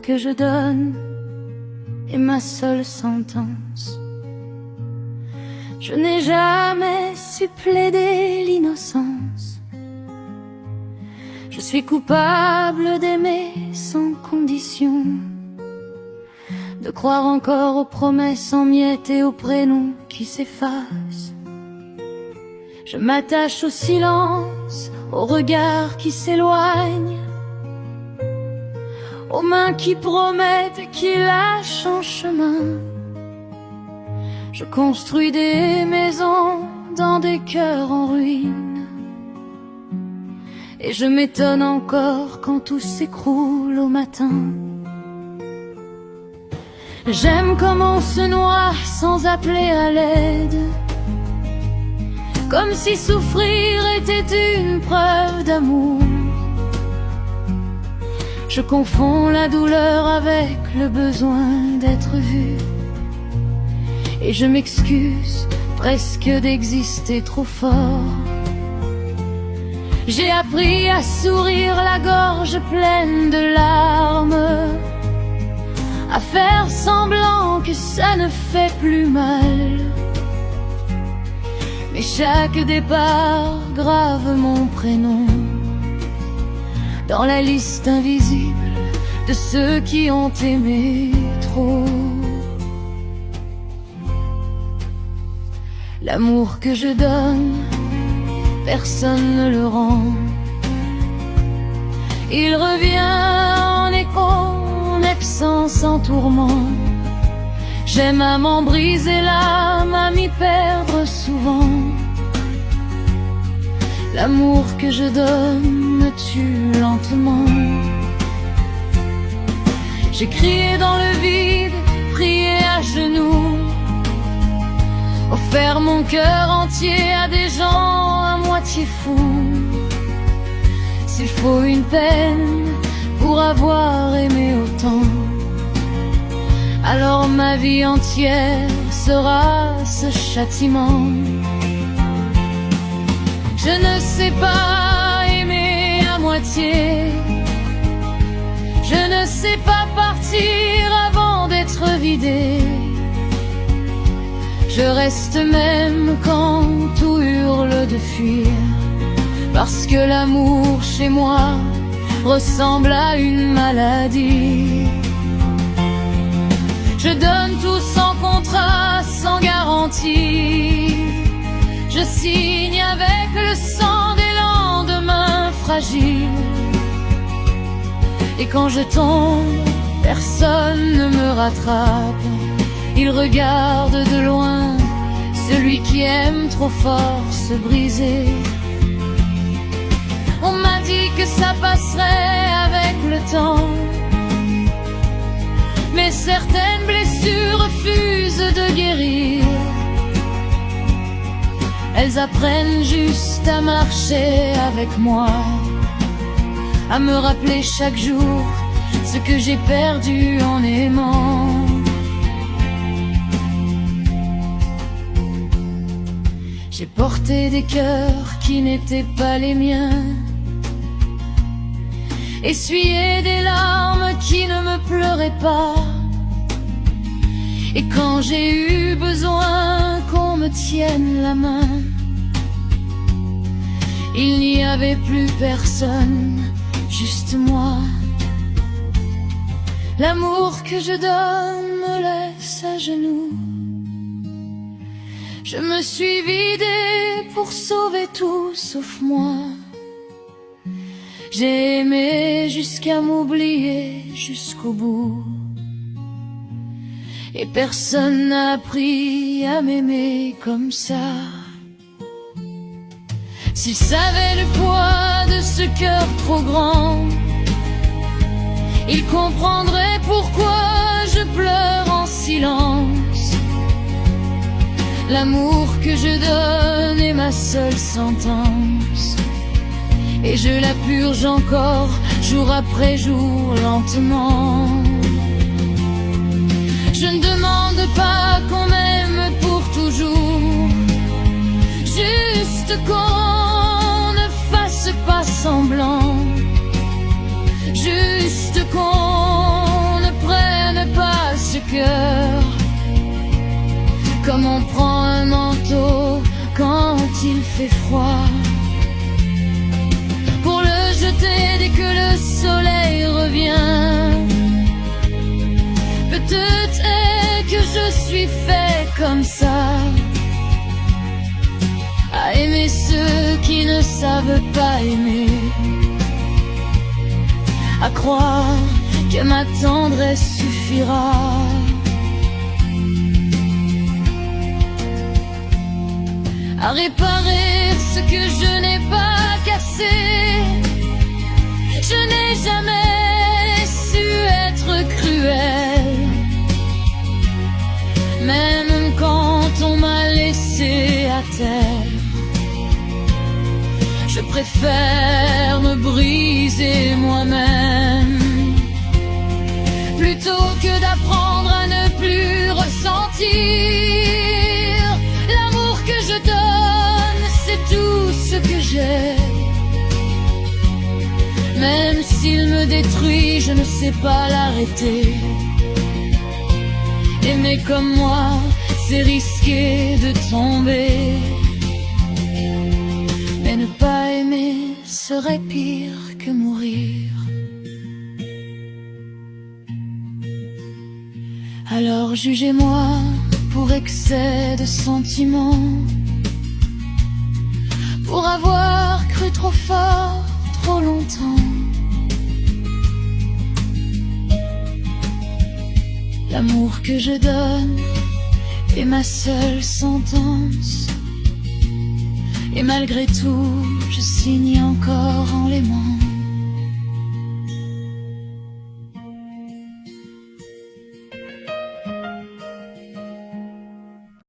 que je donne est ma seule sentence. Je n'ai jamais su plaider l'innocence. Je suis coupable d'aimer sans condition, de croire encore aux promesses en miettes et aux prénoms qui s'effacent. Je m'attache au silence, aux regards qui s'éloignent, aux mains qui promettent, qui lâchent en chemin. Je construis des maisons dans des cœurs en ruine, et je m'étonne encore quand tout s'écroule au matin. J'aime comment on se noie sans appeler à l'aide, comme si souffrir était une preuve d'amour. Je confonds la douleur avec le besoin d'être vu, et je m'excuse presque d'exister trop fort. J'ai appris à sourire la gorge pleine de larmes, à faire semblant que ça ne fait plus mal. Mais chaque départ grave mon prénom dans la liste invisible de ceux qui ont aimé trop. L'amour que je donne, personne ne le rend. Il revient en écho, en absence, en tourment. J'aime à m'en briser l'âme, à m'y perdre souvent. L'amour que je donne me tue lentement. J'ai crié dans le vide, prié à genoux, offert mon cœur entier à des gens à moitié fous. S'il faut une peine pour avoir aimé autant, alors ma vie entière sera ce châtiment. Je ne sais pas aimer à moitié, je ne sais pas partir avant d'être vidé. Je reste même quand tout hurle de fuir, parce que l'amour chez moi ressemble à une maladie. Je donne tout sans contrat, sans garantie. Je signe avec le sang des lendemains fragiles. Et quand je tombe, personne ne me rattrape. Il regarde de loin celui qui aime trop fort se briser. On m'a dit que ça passerait avec le temps, mais certaines blessures refusent de guérir. Elles apprennent juste à marcher avec moi, à me rappeler chaque jour ce que j'ai perdu en aimant. J'ai porté des cœurs qui n'étaient pas les miens, essuyé des larmes qui ne me pleuraient pas. Et quand j'ai eu besoin qu'on me tienne la main, il n'y avait plus personne, juste moi. L'amour que je donne me laisse à genoux. Je me suis vidée pour sauver tout sauf moi. J'ai aimé jusqu'à m'oublier jusqu'au bout, et personne n'a appris à m'aimer comme ça. S'il savait le poids de ce cœur trop grand, il comprendrait pourquoi je pleure en silence. L'amour que je donne est ma seule sentence, et je la purge encore jour après jour lentement. Je ne demande pas qu'on m'aime pour toujours, juste qu'on ne fasse pas semblant, juste qu'on cœur, comme on prend un manteau quand il fait froid, pour le jeter dès que le soleil revient. Peut-être est que je suis fait comme ça, à aimer ceux qui ne savent pas aimer, à croire que ma tendresse suffira, à réparer ce que je n'ai pas cassé. Je n'ai jamais su être cruel, même quand on m'a laissé à terre. Je préfère me briser moi-même, plutôt que d'apprendre à ne plus ressentir. L'amour que je donne, c'est tout ce que j'ai. Même s'il me détruit, je ne sais pas l'arrêter. Aimer comme moi, c'est risquer de tomber. Mais ne pas aimer serait pire que mourir. Alors jugez-moi pour excès de sentiments, pour avoir cru trop fort, trop longtemps. L'amour que je donne est ma seule sentence, et malgré tout, je signe encore en l'aimant.